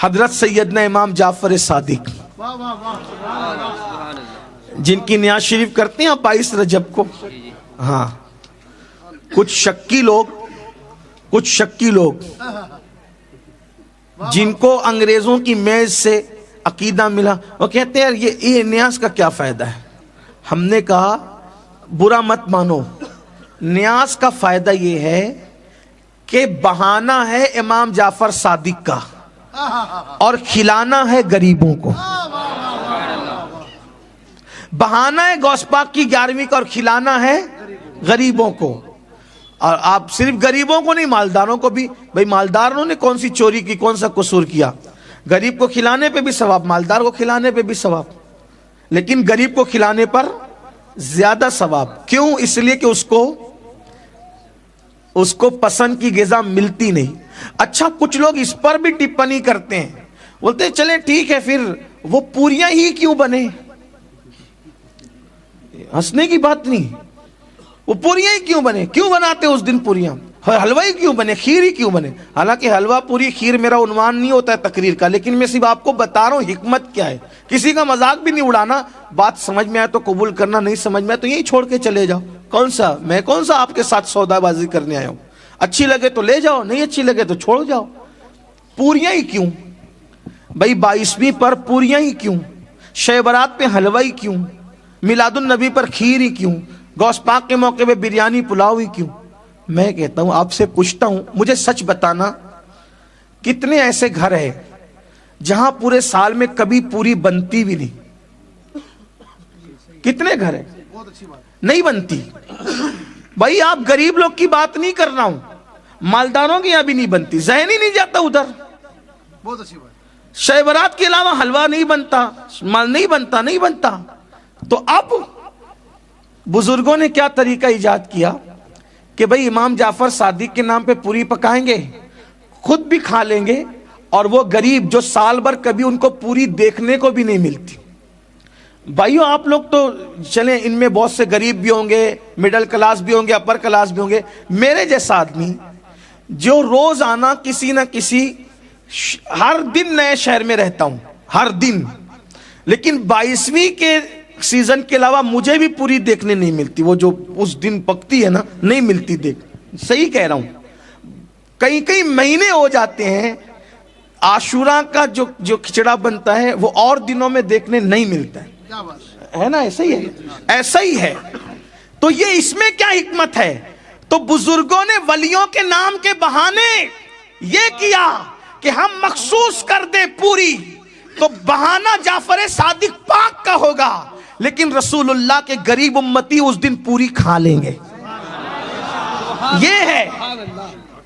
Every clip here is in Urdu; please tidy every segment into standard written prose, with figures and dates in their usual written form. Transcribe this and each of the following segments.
حضرت سیدنا امام جعفر صادق جن کی نیاز شریف کرتے ہیں 22 رجب کو. ہاں کچھ شکی لوگ جن کو انگریزوں کی میز سے عقیدہ ملا وہ کہتے ہیں یہ نیاز کا کیا فائدہ ہے. ہم نے کہا برا مت مانو، نیاز کا فائدہ یہ ہے کہ بہانہ ہے امام جعفر صادق کا اور کھلانا ہے غریبوں کو. بہانہ ہے غوث پاک کی 11ویں کا اور کھلانا ہے غریبوں کو. اور آپ صرف غریبوں کو نہیں، مالداروں کو بھی. بھئی مالداروں نے کون سی چوری کی، کون سا قصور کیا؟ غریب کو کھلانے پہ بھی ثواب، مالدار کو کھلانے پہ بھی ثواب، لیکن غریب کو کھلانے پر زیادہ ثواب. کیوں؟ اس لیے کہ اس کو پسند کی غذا ملتی نہیں. اچھا کچھ لوگ اس پر بھی ٹپنی کرتے ہیں، بولتے ہیں چلیں ٹھیک ہے پھر وہ پوریاں ہی کیوں بنے. ہنسنے کی بات نہیں، وہ پوریاں ہی کیوں بنے، کیوں بناتے اس دن پوریاں؟ حلوہ ہی کیوں بنے، کھیر ہی کیوں بنے؟ حالانکہ حلوہ پوری کھیر میرا عنوان نہیں ہوتا ہے تقریر کا، لیکن میں صرف آپ کو بتا رہا ہوں حکمت کیا ہے. کسی کا مذاق بھی نہیں اڑانا. بات سمجھ میں آئے تو قبول کرنا، نہیں سمجھ میں آئے تو یہی چھوڑ کے چلے جاؤ. میں کون سا آپ کے ساتھ سودا بازی کرنے آیا ہوں؟ اچھی لگے تو لے جاؤ، نہیں اچھی لگے تو چھوڑ جاؤ. پوریاں ہی کیوں بھائی؟ 22ویں پر پوریاں ہی کیوں؟ شب برات پہ حلوہ ہی کیوں؟ میلاد النبی پر کھیر ہی کیوں؟ غوث پاک کے موقع پہ بریانی پلاؤ ہی کیوں؟ میں کہتا ہوں، آپ سے پوچھتا ہوں، مجھے سچ بتانا کتنے ایسے گھر ہیں جہاں پورے سال میں کبھی پوری بنتی بھی نہیں؟ کتنے گھر ہیں نہیں بنتی؟ بھائی آپ غریب لوگ کی بات نہیں کر رہا ہوں، مالداروں کی یہاں بھی نہیں بنتی. ذہن ہی نہیں جاتا ادھر. بہت اچھی بات. شب برات کے علاوہ حلوہ نہیں بنتا، مال نہیں بنتا. تو اب بزرگوں نے کیا طریقہ ایجاد کیا کہ بھئی امام جعفر صادق کے نام پہ پوری پکائیں گے، خود بھی کھا لیں گے، اور وہ غریب جو سال بھر کبھی ان کو پوری دیکھنے کو بھی نہیں ملتی. بھائیو آپ لوگ تو چلیں ان میں بہت سے غریب بھی ہوں گے، مڈل کلاس بھی ہوں گے، اپر کلاس بھی ہوں گے. میرے جیسا آدمی جو روز آنا کسی نہ کسی ہر دن نئے شہر میں رہتا ہوں، ہر دن، لیکن 22ویں کے سیزن کے علاوہ مجھے بھی پوری دیکھنے نہیں ملتی. وہ جو اس دن پکتی ہے نا، نہیں ملتی دیکھ. صحیح کہہ رہا ہوں. کئی مہینے ہو جاتے ہیں عاشورہ کا جو کھچڑا بنتا ہے وہ اور دنوں میں دیکھنے نہیں ملتا ہے نا. ایسا ہی ہے. تو یہ اس میں کیا حکمت ہے؟ تو بزرگوں نے ولیوں کے نام کے بہانے یہ کیا کہ ہم مخصوص کر دیں پوری، تو بہانہ جعفر صادق پاک کا ہوگا، لیکن رسول اللہ کے غریب امتی اس دن پوری کھا لیں گے. یہ ہے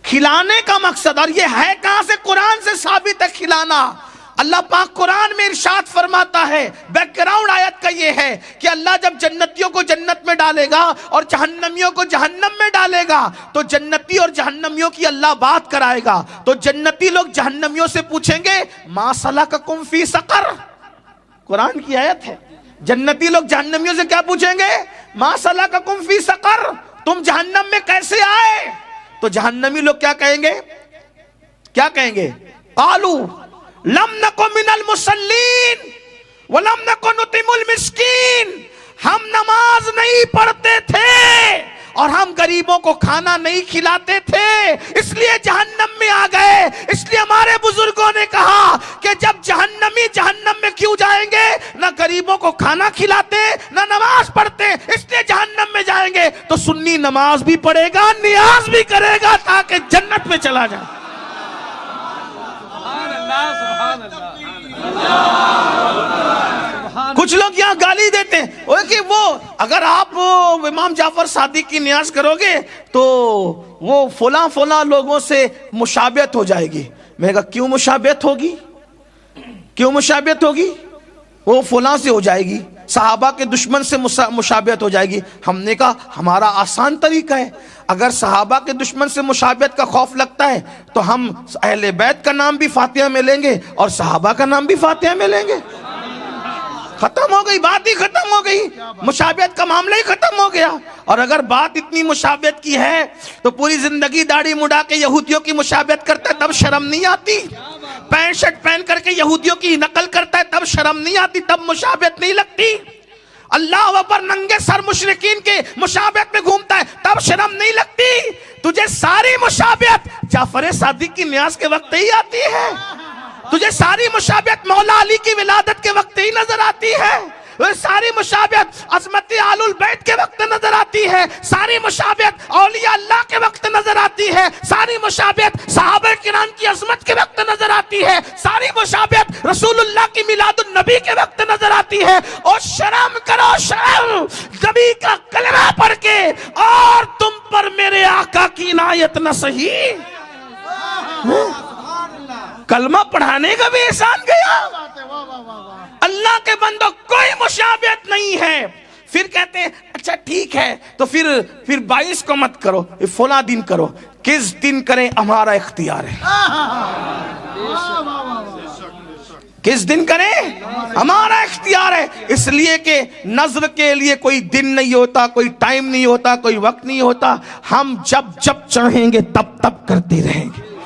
کھلانے کا مقصد. اور یہ ہے کہاں سے؟ قرآن سے ثابت ہے کھلانا. اللہ پاک قرآن میں ارشاد فرماتا ہے، بیک گراؤنڈ آیت کا یہ ہے کہ اللہ جب جنتیوں کو جنت میں ڈالے گا اور جہنمیوں کو جہنم میں ڈالے گا تو جنتی اور جہنمیوں کی اللہ بات کرائے گا. تو جنتی لوگ جہنمیوں سے پوچھیں گے ما سلککم فی سقر. قرآن کی آیت ہے. جنتی لوگ جہنمیوں سے کیا پوچھیں گے؟ ما سلککم فی سقر، تم جہنم میں کیسے آئے؟ تو جہنمی لوگ کیا کہیں گے؟ قالوا لم نکن من المصلین ولم نکن نطعم المسکین. ہم نماز نہیں پڑھتے تھے اور ہم غریبوں کو کھانا نہیں کھلاتے تھے، اس لیے جہنم میں آ گئے. اس لیے ہمارے بزرگوں نے کہا کہ جب جہنمی جہنم میں کیوں جائیں گے؟ نہ غریبوں کو کھانا کھلاتے، نہ نماز پڑھتے، اس لیے جہنم میں جائیں گے. تو سنی نماز بھی پڑھے گا، نیاز بھی کرے گا تاکہ جنت میں چلا جائے. کچھ لوگ یہاں گالی دیتے ہیں کہ وہ اگر آپ امام جعفر صادق کی نیاز کرو گے تو وہ فلاں لوگوں سے مشابہت ہو جائے گی. میں کہا کیوں مشابہت ہوگی؟ وہ فلاں سے ہو جائے گی، صحابہ کے دشمن سے مشابہت ہو جائے گی. ہم نے کہا ہمارا آسان طریقہ ہے. اگر صحابہ کے دشمن سے مشابہت کا خوف لگتا ہے تو ہم اہل بیت کا نام بھی فاتحہ میں لیں گے اور صحابہ کا نام بھی فاتحہ میں لیں گے. ختم ہو گئی، بات ہی ختم ہو گئی، مشابہت کا معاملہ ہی ختم ہو گیا. اور اگر بات اتنی مشابہت کی ہے تو پوری زندگی داڑھی مڈا کے یہودیوں کی مشابہت کرتا ہے، تب شرم نہیں آتی؟ پینٹ شرٹ پہن کر کے یہودیوں کی نقل کرتا ہے تب شرم نہیں آتی، تب مشابہت نہیں لگتی؟ اللہ اکبر، ننگے سر مشرکین کے مشابہت میں گھومتا ہے تب شرم نہیں لگتی؟ تجھے ساری مشابہت جعفر صادق کی نیاز کے وقت ہی آتی ہے، تجھے ساری مشابہت مولا علی کی ولادت کے وقت ہی نظر آتی ہے، ساری مشابہت عظمت آل البیت کے وقت نظر آتی ہے، ساری مشابہت اولیاء اللہ کے وقت نظر آتی ہے، ساری مشابہت صحابہ کرام کی عظمت کے وقت نظر آتی ہے، ساری مشابہت رسول اللہ کی میلاد النبی کے وقت نظر آتی ہے۔ اور شرم کرو شرم، نبی کا کلمہ پڑھ کے اور تم پر میرے آقا کی عنایت نہ سہی، کلمہ پڑھانے کا بھی احسان گیا۔ اللہ کے بندوں کوئی مشابہت نہیں ہے۔ پھر کہتے ہیں اچھا ٹھیک ہے تو پھر 22 کو مت کرو، فلاں دن کرو۔ کس دن کریں ہمارا اختیار ہے، کس دن کریں ہمارا اختیار ہے، اس لیے کہ نظر کے لیے کوئی دن نہیں ہوتا، کوئی ٹائم نہیں ہوتا، کوئی وقت نہیں ہوتا، ہم جب جب چاہیں گے تب تب کرتے رہیں گے۔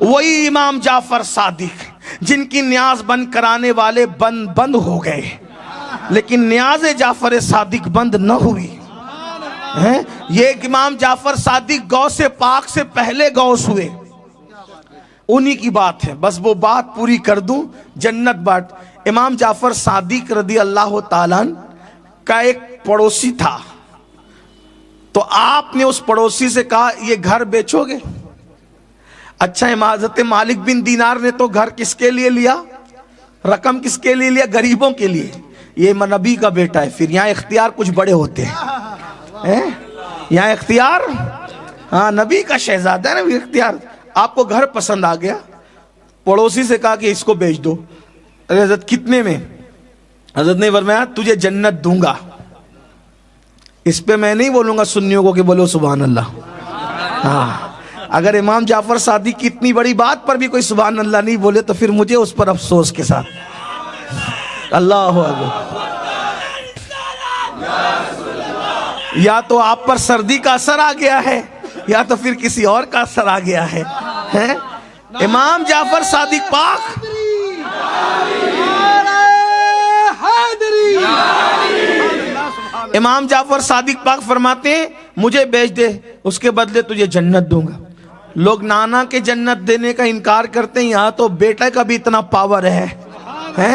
وہی امام جعفر صادق جن کی نیاز بند کرانے والے بند ہو گئے، لیکن نیاز جعفر صادق بند نہ ہوئی۔ یہ امام جعفر صادق غوث پاک سے پہلے غوث ہوئے، انہی کی بات ہے، بس وہ بات پوری کر دوں۔ جنت بات، امام جعفر صادق رضی اللہ تعالیٰ کا ایک پڑوسی تھا، تو آپ نے اس پڑوسی سے کہا یہ گھر بیچو گے؟ اچھا، حضرت مالک بن دینار نے تو گھر کس کے لیے لیا، رقم کس کے لیے لیا؟ غریبوں کے لیے۔ یہ نبی کا بیٹا ہے، پھر یہاں اختیار کچھ بڑے ہوتے ہیں، یہاں اختیار، ہاں نبی کا شہزادہ ہے نا، اختیار۔ آپ کو گھر پسند آ گیا، پڑوسی سے کہا کہ اس کو بیچ دو۔ حضرت کتنے میں؟ حضرت نے فرمایا تجھے جنت دوں گا۔ اس پہ میں نہیں بولوں گا سنیوں کو کہ بولو سبحان اللہ۔ ہاں، اگر امام جعفر صادق کی اتنی بڑی بات پر بھی کوئی سبحان اللہ نہیں بولے تو پھر مجھے اس پر افسوس کے ساتھ۔ اللہ اکبر۔ یا تو آپ پر سردی کا اثر آ گیا ہے یا تو پھر کسی اور کا اثر آ گیا ہے۔ امام جعفر صادق پاک امام جعفر صادق پاک فرماتے ہیں مجھے بیچ دے، اس کے بدلے تجھے جنت دوں گا۔ لوگ نانا کے جنت دینے کا انکار کرتے ہیں، یہاں تو بیٹا کا بھی اتنا پاور ہے۔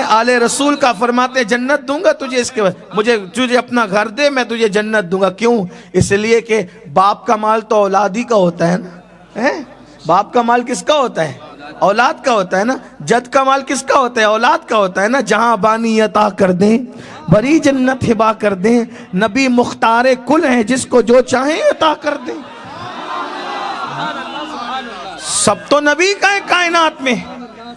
آل رسول کا فرماتے ہیں جنت دوں گا تجھے، اس کے بعد تجھے اپنا گھر دے میں تجھے جنت دوں گا۔ کیوں؟ اس لیے کہ باپ کا مال تو اولاد ہی کا ہوتا ہے نا۔ باپ کا مال کس کا ہوتا ہے؟ اولاد کا ہوتا ہے نا۔ جد کا مال کس کا ہوتا ہے؟ اولاد کا ہوتا ہے نا۔ جہاں بانی عطا کر دیں، بڑی جنت ہبا کر دیں، نبی مختار کل ہیں جس کو جو چاہیں عطا کر دیں۔ سب تو نبی کا ہے کائنات میں،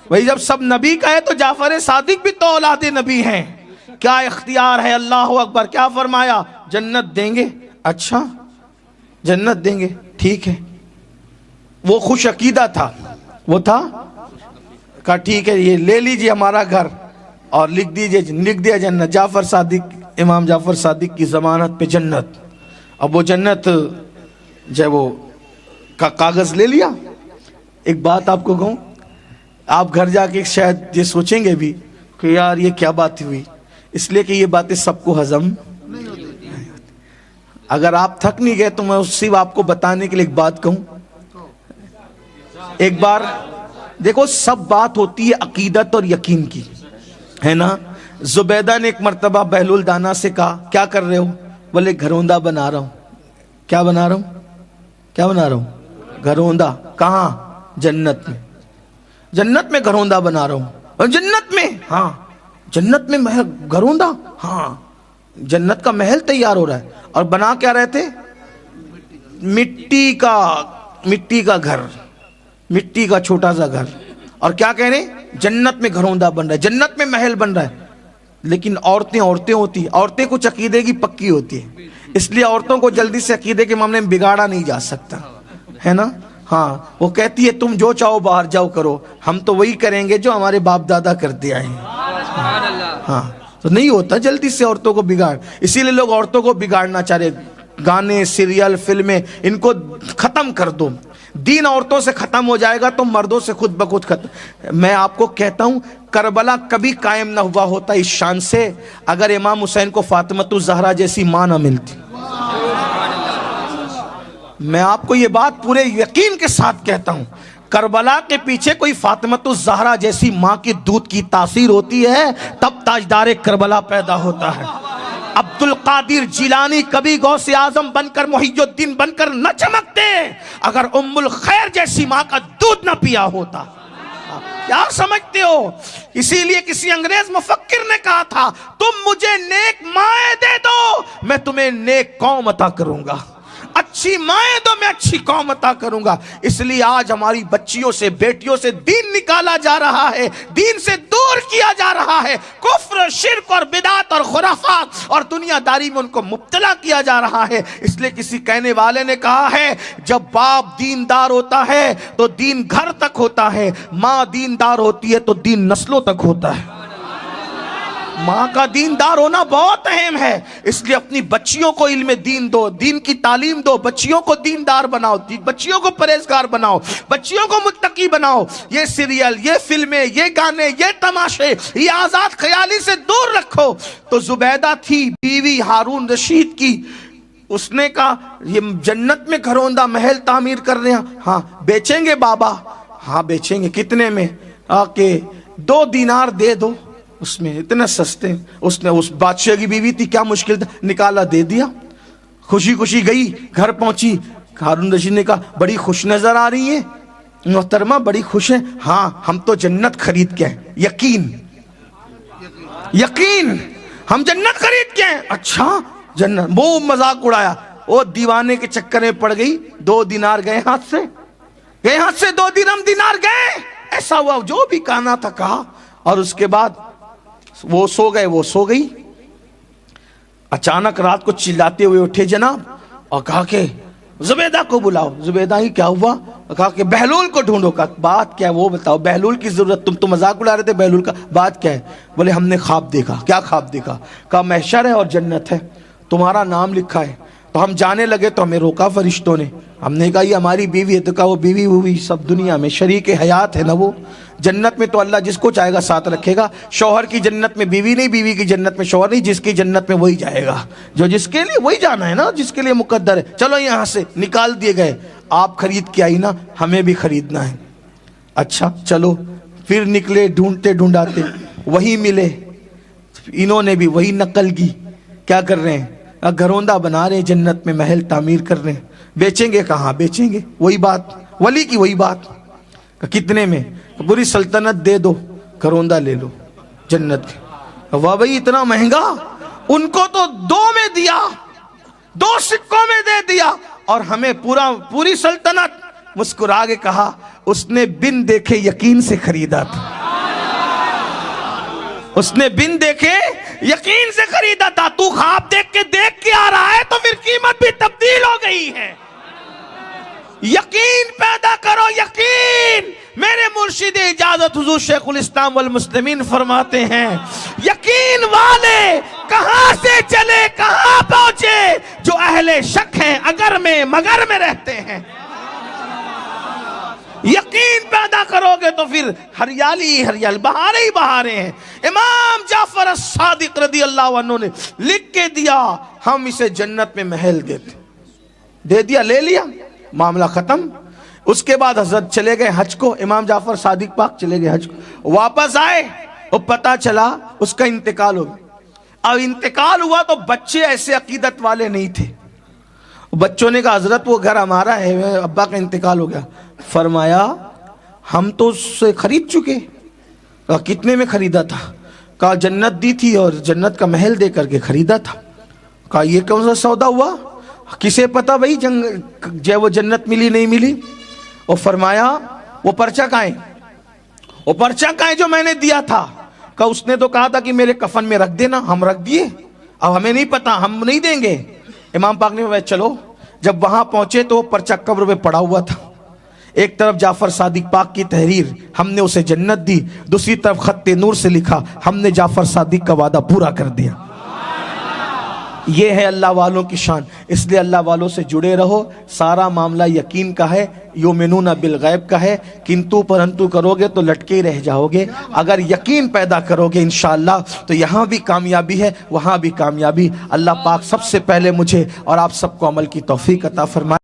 وہی جب سب نبی کا ہے تو جعفر صادق بھی تو اولاد نبی ہیں۔ کیا اختیار ہے، اللہ اکبر۔ کیا فرمایا؟ جنت دیں گے۔ اچھا جنت دیں گے، ٹھیک ہے۔ وہ خوش عقیدہ تھا، وہ تھا کہا ٹھیک ہے یہ لے لیجئے ہمارا گھر اور لکھ دیا جنت۔ جعفر صادق، امام جعفر صادق کی ضمانت پہ جنت۔ اب وہ جنت جب وہ کا کاغذ لے لیا۔ ایک بات آپ کو کہوں، آپ گھر جا کے شاید یہ سوچیں گے بھی کہ یار یہ کیا بات ہوئی، اس لیے کہ یہ باتیں سب کو ہضم نہیں ہوتی۔ اگر آپ تھک نہیں گئے تو میں صرف آپ کو بتانے کے لیے ایک بات کہوں۔ ایک بار دیکھو، سب بات ہوتی ہے عقیدت اور یقین کی، ہے نا۔ زبیدہ نے ایک مرتبہ بہلول دانا سے کہا کیا کر رہے ہو؟ بولے گھروندہ بنا رہا ہوں۔ کیا بنا رہا ہوں؟ کیا بنا رہا ہوں؟ گھروندہ۔ کہاں؟ جنت میں۔ جنت میں گھروندہ بنا رہا ہوں۔ اور جنت میں؟ ہاں جنت میں محل گھروندہ، ہاں جنت کا محل تیار ہو رہا ہے۔ اور بنا کیا رہے تھے؟ مٹی کا گھر، مٹی کا چھوٹا سا گھر۔ اور کیا کہہ رہے ہیں؟ جنت میں گھروندہ بن رہا ہے، جنت میں محل بن رہا ہے۔ لیکن عورتیں ہوتی ہیں، عورتیں کچھ عقیدے کی پکی ہوتی ہیں، اس لیے عورتوں کو جلدی سے عقیدے کے معاملے میں بگاڑا نہیں جا سکتا، ہے نا۔ ہاں وہ کہتی ہے تم جو چاہو باہر جاؤ کرو، ہم تو وہی کریں گے جو ہمارے باپ دادا کرتے آئے ہیں۔ ہاں تو نہیں ہوتا جلدی سے عورتوں کو بگاڑ، اسی لیے لوگ عورتوں کو بگاڑنا چاہ رہے۔ گانے، سیریل، فلمیں، ان کو ختم کر دو۔ دین عورتوں سے ختم ہو جائے گا تو مردوں سے خود بخود ختم. میں آپ کو کہتا ہوں کربلا کبھی قائم نہ ہوا ہوتا اس شان سے اگر امام حسین کو فاطمۃ الزہرا جیسی ماں نہ ملتی. میں آپ کو یہ بات پورے یقین کے ساتھ کہتا ہوں, کربلا کے پیچھے کوئی فاطمۃ الزہرا جیسی ماں کی دودھ کی تاثیر ہوتی ہے تب تاجدار کربلا پیدا ہوتا ہے. عبد القادر جیلانی کبھی غوث اعظم بن کر محی الدین بن کر نہ چمکتے اگر ام الخیر جیسی ماں کا دودھ نہ پیا ہوتا. کیا سمجھتے ہو؟ اسی لیے کسی انگریز مفکر نے کہا تھا تم مجھے نیک مائیں دے دو میں تمہیں نیک قوم عطا کروں گا. اچھی مائیں دو میں اچھی قوم عطا کروں گا. اس لیے آج ہماری بچیوں سے بیٹیوں سے دین نکالا جا رہا ہے, دین سے دور کیا جا رہا ہے, کفر شرک اور بدعت اور خرافات اور دنیا داری میں ان کو مبتلا کیا جا رہا ہے. اس لیے کسی کہنے والے نے کہا ہے جب باپ دیندار ہوتا ہے تو دین گھر تک ہوتا ہے, ماں دیندار ہوتی ہے تو دین نسلوں تک ہوتا ہے. ماں کا دیندار ہونا بہت اہم ہے. اس لیے اپنی بچیوں کو علم دین دو, دین کی تعلیم دو, بچیوں کو دیندار بناؤ, بچیوں کو پرہیزگار بناؤ, بچیوں کو متقی بناؤ. یہ سیریل, یہ فلمیں, یہ گانے, یہ تماشے, یہ آزاد خیالی سے دور رکھو. تو زبیدہ تھی بیوی ہارون رشید کی, اس نے کہا یہ جنت میں گھروندہ محل تعمیر کر رہے ہیں, ہاں بیچیں گے بابا, ہاں بیچیں گے. کتنے میں؟ آکے 2 دینار دے دو. اس میں اتنے سستے. اس نے, اس بادشاہ کی بیوی تھی, کیا مشکل تھا, نکالا دے دیا. خوشی خوشی گئی, گھر پہنچی. ہارون رشید نے کہا بڑی خوش نظر آ رہی ہیں محترمہ, بڑی خوش ہیں. ہاں ہم تو جنت خرید کے ہیں. یقین یقین ہم جنت خرید کے ہیں. اچھا جنت, وہ مذاق اڑایا. وہ دیوانے کے چکر میں پڑ گئی. 2 دینار گئے ہاتھ سے, گئے ہاتھ سے 2 درہم دینار گئے. ایسا ہوا جو بھی کہنا تھا کہا, اور اس کے بعد وہ سو گئے, وہ سو گئی. اچانک رات کو چلاتے ہوئے اٹھے جناب اور کہا کہ زبیدہ کو بلاؤ. زبیدہ ہی کیا ہوا؟ کہا کہ بہلول کو ڈھونڈو. کہا بات کیا ہے وہ بتاؤ, بہلول کی ضرورت, تم تو مذاق اڑا رہے تھے بہلول کا, بات کیا ہے؟ بولے ہم نے خواب دیکھا. کیا خواب دیکھا؟ کہا محشر ہے اور جنت ہے, تمہارا نام لکھا ہے. تو ہم جانے لگے تو ہمیں روکا فرشتوں نے. ہم نے کہا یہ ہماری بیوی ہے. تو کہا وہ بیوی ہوئی سب دنیا میں شریک حیات ہے نا, وہ جنت میں تو اللہ جس کو چاہے گا ساتھ رکھے گا. شوہر کی جنت میں بیوی نہیں, بیوی کی جنت میں شوہر نہیں, جس کی جنت میں وہی جائے گا, جو جس کے لیے وہی جانا ہے نا, جس کے لیے مقدر ہے. چلو یہاں سے نکال دیے گئے. آپ خرید کے آئی نا, ہمیں بھی خریدنا ہے. اچھا چلو. پھر نکلے ڈھونڈتے ڈھونڈاتے, وہی ملے. انہوں نے بھی وہی نقل کی. کیا کر رہے ہیں؟ گھروندہ بنا رہے ہیں, جنت میں محل تعمیر کر رہے ہیں. بیچیں گے؟ کہاں بیچیں گے, وہی بات ولی کی وہی بات. کتنے میں؟ پوری سلطنت دے دو, گھروندہ لے لو جنت کے. واہ بھائی اتنا مہنگا. ان کو تو 2 میں دیا, 2 سکوں میں دے دیا, اور ہمیں پوری سلطنت. مسکرا کے کہا اس نے بن دیکھے یقین سے خریدا تھا, اس نے بن دیکھے یقین سے خریدا تھا. تو خواب دیکھ کے آ رہا ہے تو پھر قیمت بھی تبدیل ہو گئی ہے. یقین پیدا کرو, یقین. میرے مرشد اجازت حضور شیخ الاسلام والمسلمین فرماتے ہیں یقین والے کہاں سے چلے کہاں پہنچے, جو اہل شک ہیں اگر میں مگر میں رہتے ہیں. یقین پیدا کرو گے تو پھر ہریالی ہریالی, بہاریں ہی بہاریں ہیں. امام جعفر الصادق رضی اللہ عنہ نے لکھ کے دیا ہم اسے جنت میں محل دیتے. دے دیا, لے لیا, معاملہ ختم. اس کے بعد حضرت چلے گئے حج کو. امام جعفر صادق پاک چلے گئے حج کو. واپس آئے اور پتہ چلا اس کا انتقال ہو گیا. اب انتقال ہوا تو بچے ایسے عقیدت والے نہیں تھے. بچوں نے کہا حضرت وہ گھر ہمارا ہے, ابا کا انتقال ہو گیا. فرمایا ہم تو اس سے خرید چکے. کہا کتنے میں خریدا تھا؟ کہا جنت دی تھی اور جنت کا محل دے کر کے خریدا تھا. کہا یہ کون سا سودا ہوا؟ کسے پتا بھائی جو وہ جنت ملی نہیں ملی. اور فرمایا وہ پرچہ کہاں ہے؟ وہ پرچہ کہاں ہے جو میں نے دیا تھا؟ کہا اس نے تو کہا تھا کہ میرے کفن میں رکھ دینا, ہم رکھ دیے, اب ہمیں نہیں پتا, ہم نہیں دیں گے. امام پاک نے چلو. جب وہاں پہنچے تو وہ پرچہ قبر پہ پڑا ہوا تھا. ایک طرف جعفر صادق پاک کی تحریر, ہم نے اسے جنت دی. دوسری طرف خط نور سے لکھا ہم نے جعفر صادق کا وعدہ پورا کر دیا. یہ ہے اللہ والوں کی شان. اس لیے اللہ والوں سے جڑے رہو. سارا معاملہ یقین کا ہے, یؤمنون بالغیب کا ہے. کنتو پرنتو کرو گے تو لٹکے رہ جاؤ گے. اگر یقین پیدا کرو گے انشاءاللہ تو یہاں بھی کامیابی ہے, وہاں بھی کامیابی. اللہ پاک سب سے پہلے مجھے اور آپ سب کو عمل کی توفیق عطا فرمائے.